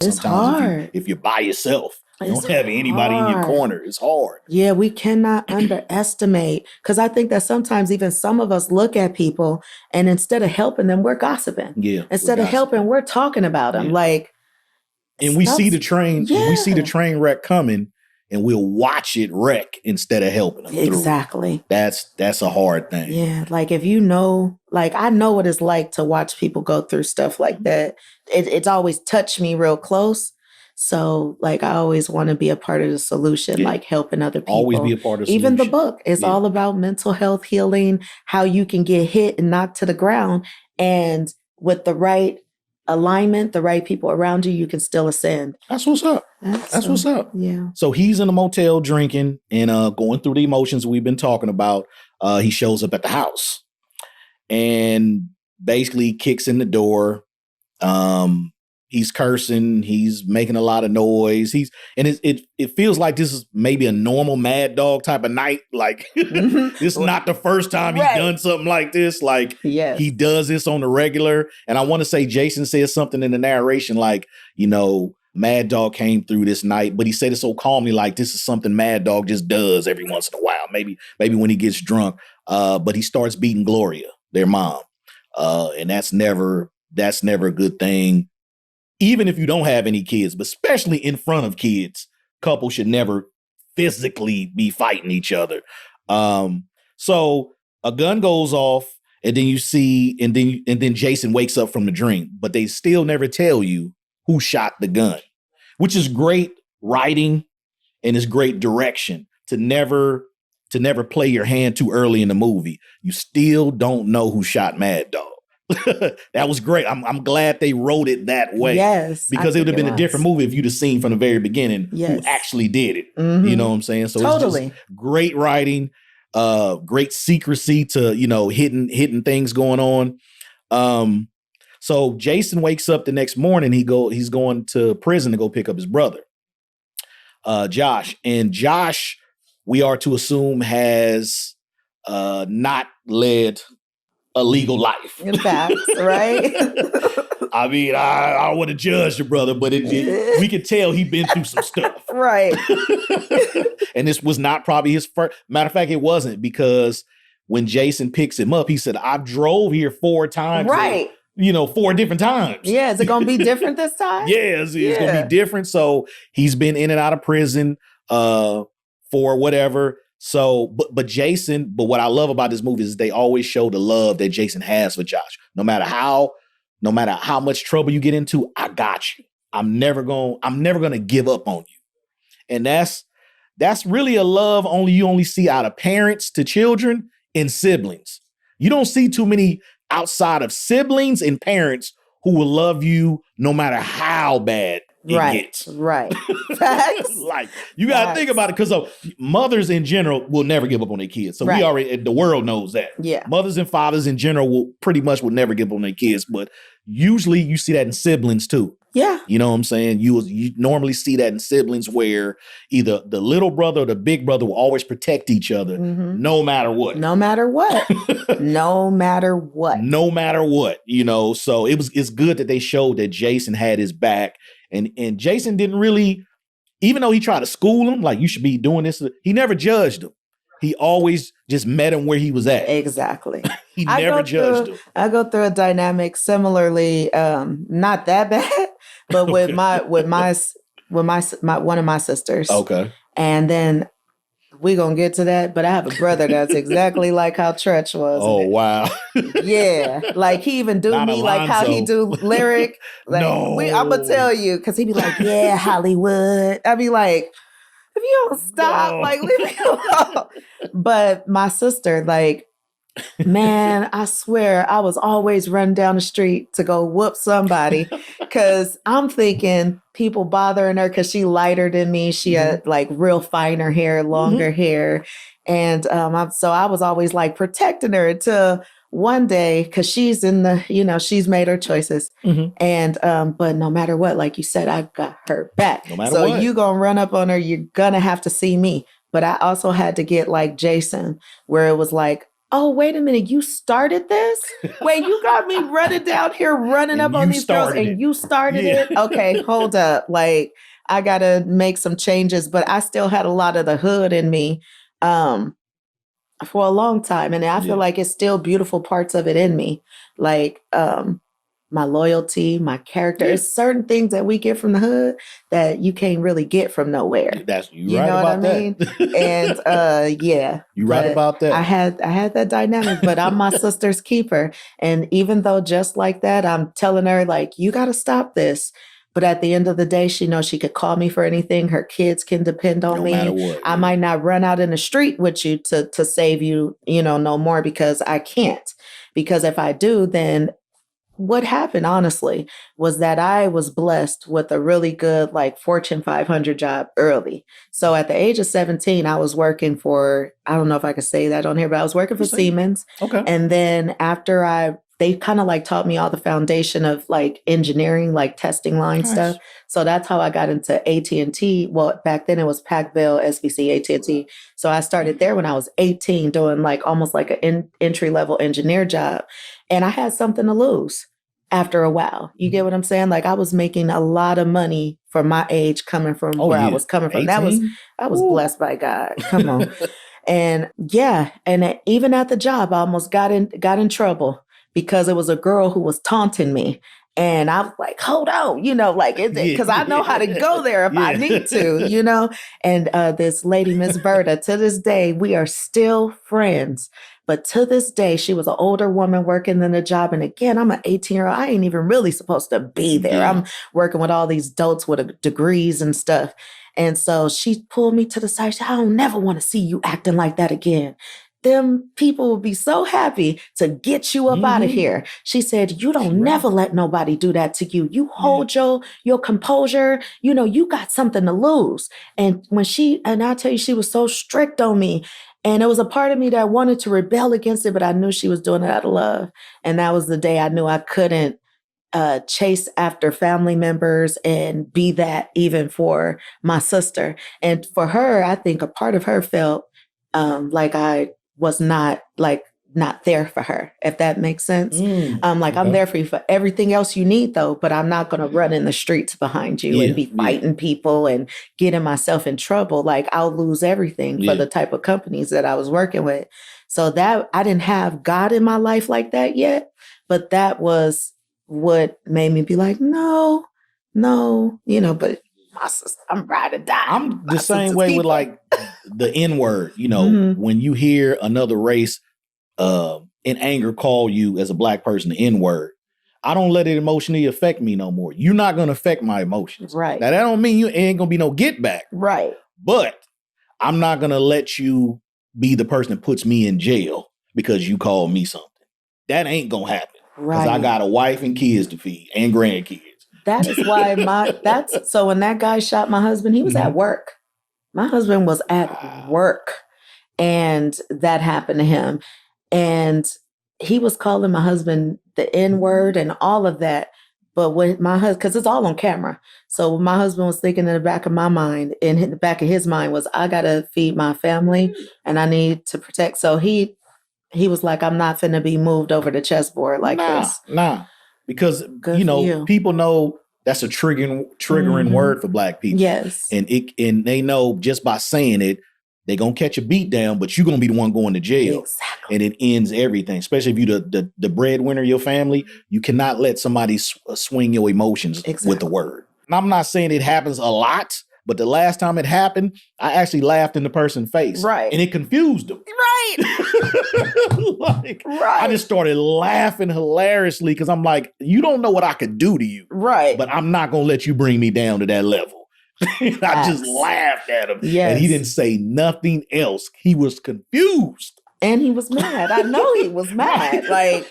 It's Sometimes hard. if you're by yourself, you It's don't have anybody in your hard. corner. It's hard. Yeah, we cannot underestimate, because I think that sometimes even some of us look at people and instead of helping them, we're gossiping. Yeah. Instead of helping, we're talking about them. Yeah. Like, and we see the train, we see the Yeah. train wreck coming, and we'll watch it wreck instead of helping them through. Exactly. That's a hard thing. Yeah, like if you know, like I know what it's like to watch people go through stuff like that. It's always touched me real close. So like I always want to be a part of the solution, Yeah. like helping other people. Always be a part of the Even the solution. book is Yeah. all about mental health healing, how you can get hit and knocked to the ground. And with the right alignment, the right people around you, you can still ascend. That's what's up. That's what's up. Yeah. So he's in a motel drinking and going through the emotions we've been talking about. He shows up at the house and basically kicks in the door. He's cursing. He's making a lot of noise. It feels like this is maybe a normal Mad Dog type of night. Like this is not the first time he's done something like this. Like he does this on the regular. And I want to say Jason says something in the narration like, you know, Mad Dog came through this night, but he said it so calmly, like this is something Mad Dog just does every once in a while. Maybe when he gets drunk. But he starts beating Gloria, their mom. And that's never a good thing. Even if you don't have any kids, but especially in front of kids, couples should never physically be fighting each other. So a gun goes off, and then you see, and then Jason wakes up from the dream, but they still never tell you who shot the gun, which is great writing and is great direction to never play your hand too early in the movie. You still don't know who shot Mad Dog. That was great. I'm glad they wrote it that way. Yes. Because it would have been a different movie if you'd have seen from the very beginning who actually did it. Mm-hmm. You know what I'm saying? So totally. It's just great writing, great secrecy to, you know, hidden things going on. So Jason wakes up the next morning. He's going to prison to go pick up his brother, Josh. And Josh, we are to assume, has not led a legal life. In fact, right? I mean, I would have judged your brother, but we could tell he'd been through some stuff. Right. And this was not probably his first. Matter of fact, it wasn't, because when Jason picks him up, he said, I've drove here 4 times. Right. You know, 4 different times. Yeah. Is it going to be different this time? It's going to be different. So he's been in and out of prison for whatever. So, but Jason, but what I love about this movie is they always show the love that Jason has for Josh. No matter how much trouble you get into, I got you. I'm never gonna give up on you. And that's really a love you only see out of parents to children and siblings. You don't see too many outside of siblings and parents who will love you no matter how bad it gets. Right. Facts. Like, you got to think about it, because mothers in general will never give up on their kids. So the world knows that. Yeah. Mothers and fathers in general will never give up on their kids. But usually you see that in siblings too. Yeah. You know what I'm saying? You normally see that in siblings where either the little brother or the big brother will always protect each other no matter what. No matter what. No matter what. No matter what, you know. So it's good that they showed that Jason had his back. And Jason didn't really, even though he tried to school him, like, you should be doing this, he never judged him. He always just met him where he was at. Exactly. He never judged him. I go through a dynamic similarly, not that bad, but with one of my sisters. Okay. And then we're going to get to that, but I have a brother that's exactly like how Tretch was. Oh, wow. Yeah. Like, he even do Not me Alonzo. like how he do lyric. Like, No. I'm going to tell you, because he be like, yeah, Hollywood. I be like, if you don't stop, like, leave me alone. But my sister, like, man, I swear I was always running down the street to go whoop somebody, because I'm thinking people bothering her because she lighter than me. She had like real finer hair, longer hair. And so I was always like protecting her until one day, because she's in the, she's made her choices. And but no matter what, like you said, I got her back. No matter so what. you gonna run up on her, you're gonna have to see me. But I also had to get like Jason, where it was like, oh, wait a minute, you started this? Wait, you got me running down here, running up on these girls, and you started it? Okay, hold up. Like, I got to make some changes, but I still had a lot of the hood in me for a long time. And I feel like it's still beautiful parts of it in me. Like, my loyalty, my character. It's certain things that we get from the hood that you can't really get from nowhere. You right know about what I mean? And you right about that. I had that dynamic, but I'm my sister's keeper. And even though just like that, I'm telling her like, you got to stop this. But at the end of the day, she knows she could call me for anything. Her kids can depend on me. Matter what, I might not run out in the street with you to save you, no more, because I can't. Because if I do, then what happened, honestly, was that I was blessed with a really good, like, Fortune 500 job early. So at the age of 17, I was working for, I don't know if I could say that on here, but I was working for Siemens. Okay. And then after they kind of like taught me all the foundation of like engineering, like testing line stuff. So that's how I got into AT&T. Well, back then it was Packville, SBC, AT&T. So I started there when I was 18 doing like almost like an entry-level engineer job. And I had something to lose after a while. You get what I'm saying? Like I was making a lot of money for my age coming from where I was coming from. 18? I was blessed by God. Come on. And even at the job, I almost got in trouble because it was a girl who was taunting me. And I was like, hold on, like, because I know how to go there if I need to, And this lady, Miss Verda, to this day, we are still friends. But to this day, she was an older woman working in the job. And again, I'm an 18-year-old. I ain't even really supposed to be there. I'm working with all these adults with degrees and stuff. And so she pulled me to the side. She said, I don't never want to see you acting like that again. Them people will be so happy to get you up out of here. She said, you don't never let nobody do that to you. You hold your composure. You got something to lose. And I tell you, she was so strict on me. And it was a part of me that wanted to rebel against it, but I knew she was doing it out of love. And that was the day I knew I couldn't chase after family members and be that even for my sister. And for her, I think a part of her felt like I was not there for her, if that makes sense. I'm there for you for everything else you need though, but I'm not going to run in the streets behind you and be fighting people and getting myself in trouble. Like I'll lose everything for the type of companies that I was working with. So that I didn't have God in my life like that yet, but that was what made me be like, no, but my sister, I'm ride or die. I'm the same way with like the N-word, when you hear another race in anger call you as a black person the N-word, I don't let it emotionally affect me no more. You're not going to affect my emotions. Right. Now that don't mean you ain't going to be no get back. Right. But I'm not going to let you be the person that puts me in jail because you called me something. That ain't going to happen. Because I got a wife and kids to feed and grandkids. That is why so when that guy shot my husband, he was at work. My husband was at work and that happened to him. And he was calling my husband the N-word and all of that. But when my husband, because it's all on camera. So my husband was thinking in the back of my mind, in the back of his mind was, I got to feed my family and I need to protect. So he was like, I'm not finna be moved over the chessboard like this. Nah. Because, people know that's a triggering word for black people. Yes. And they know just by saying it, they're going to catch a beat down, but you're going to be the one going to jail. Exactly. And it ends everything, especially if you're the breadwinner of your family. You cannot let somebody swing your emotions with the word. And I'm not saying it happens a lot, but the last time it happened, I actually laughed in the person's face. Right. And it confused them. Right. I just started laughing hilariously because I'm like, you don't know what I could do to you. Right. But I'm not going to let you bring me down to that level. I just laughed at him. Yes. And he didn't say nothing else. He was confused. And he was mad. I know he was mad. Like,